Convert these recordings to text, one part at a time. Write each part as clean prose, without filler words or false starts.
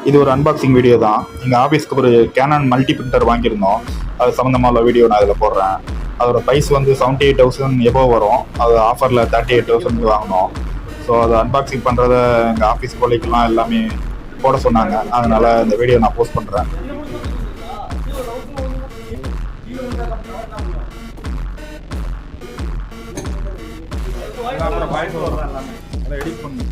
இது ஒரு unboxing video தான். எங்கள் ஆஃபீஸ்க்கு ஒரு கேனான் மல்டி பிரிண்டர் வாங்கியிருந்தோம். அது சம்மந்தமாக உள்ள வீடியோ நான் அதில் போடுறேன். அதோட ப்ரைஸ் வந்து 78,000 எபோவ் வரும். அது ஆஃபரில் 38,000 வாங்கினோம். ஸோ அதை அன்பாக்சிங் பண்ணுறத எங்கள் ஆஃபீஸ் கொலைக்கெல்லாம் எல்லாமே போட சொன்னாங்க. அதனால் இந்த வீடியோ நான் போஸ்ட் பண்ணுறேன். எடிட் பண்ணு.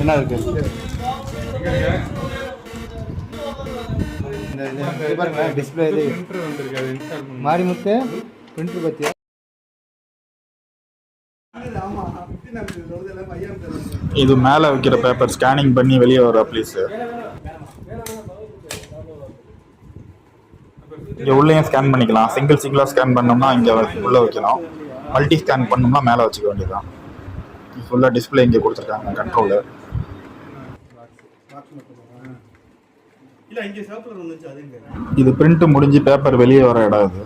என்ன இருக்கு பாருங்க, டிஸ்பிளே இது மாரிமுத்து பிரிண்டர் பத்தியா. இது மேலே வைக்கிற பேப்பர் ஸ்கேனிங் பண்ணி வெளியே வர ப்ளீஸ். இங்கே உள்ளேயும் ஸ்கேன் பண்ணிக்கலாம். சிங்கிளாக ஸ்கேன் பண்ணோம்னா இங்கே உள்ளே வைக்கணும். மல்டி ஸ்கேன் பண்ணோம்னா மேலே வச்சுக்க வேண்டியதுதான். ஃபுல்லாக டிஸ்பிளே இங்கே கொடுத்துருக்காங்க, கண்ட்ரோலு. இது பிரிண்ட் முடிஞ்சு பேப்பர் வெளியே வர இடம் இது.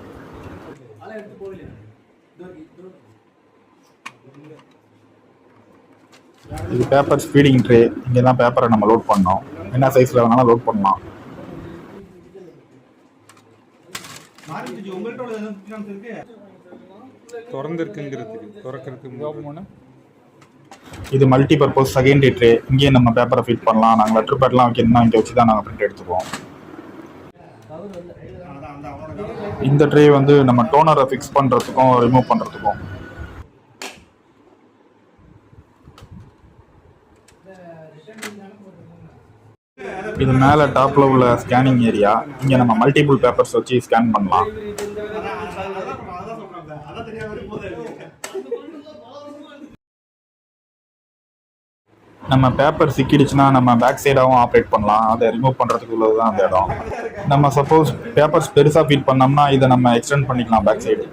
இது பேப்பர் ஃபீடிங் ட்ரே. இங்கே தான் பேப்பரை நம்ம லோட் பண்ணோம். என்ன சைஸில் வேணாலும் லோட் பண்ணலாம். இது மல்டி பர்பஸ் செகண்டரி ட்ரே. இங்கேயே நம்ம பேப்பரை ஃபிட் பண்ணலாம். நாங்கள் லெட்டர் பேட்லாம் வைக்கணும்னா இங்கே வச்சு தான் நாங்கள் பிரிண்ட் எடுத்துக்குவோம். இந்த ட்ரே வந்து நம்ம டோனரை ஃபிக்ஸ் பண்ணுறதுக்கும் ரிமூவ் பண்ணுறதுக்கும். இது மேலே டாப்பில் உள்ள ஸ்கேனிங் ஏரியா. இங்கே நம்ம மல்டிபிள் பேப்பர்ஸ் வச்சு ஸ்கேன் பண்ணலாம். நம்ம பேப்பர் சிக்கிடுச்சுன்னா நம்ம பேக் சைடாகவும் ஆப்ரேட் பண்ணலாம். அதை ரிமூவ் பண்ணுறதுக்கு உள்ளது தான் அந்த இடம். நம்ம சப்போஸ் பேப்பர்ஸ் பெருசாக ஃபீட் பண்ணோம்னா இதை நம்ம எக்ஸ்டெண்ட் பண்ணிக்கலாம் பேக் சைடு.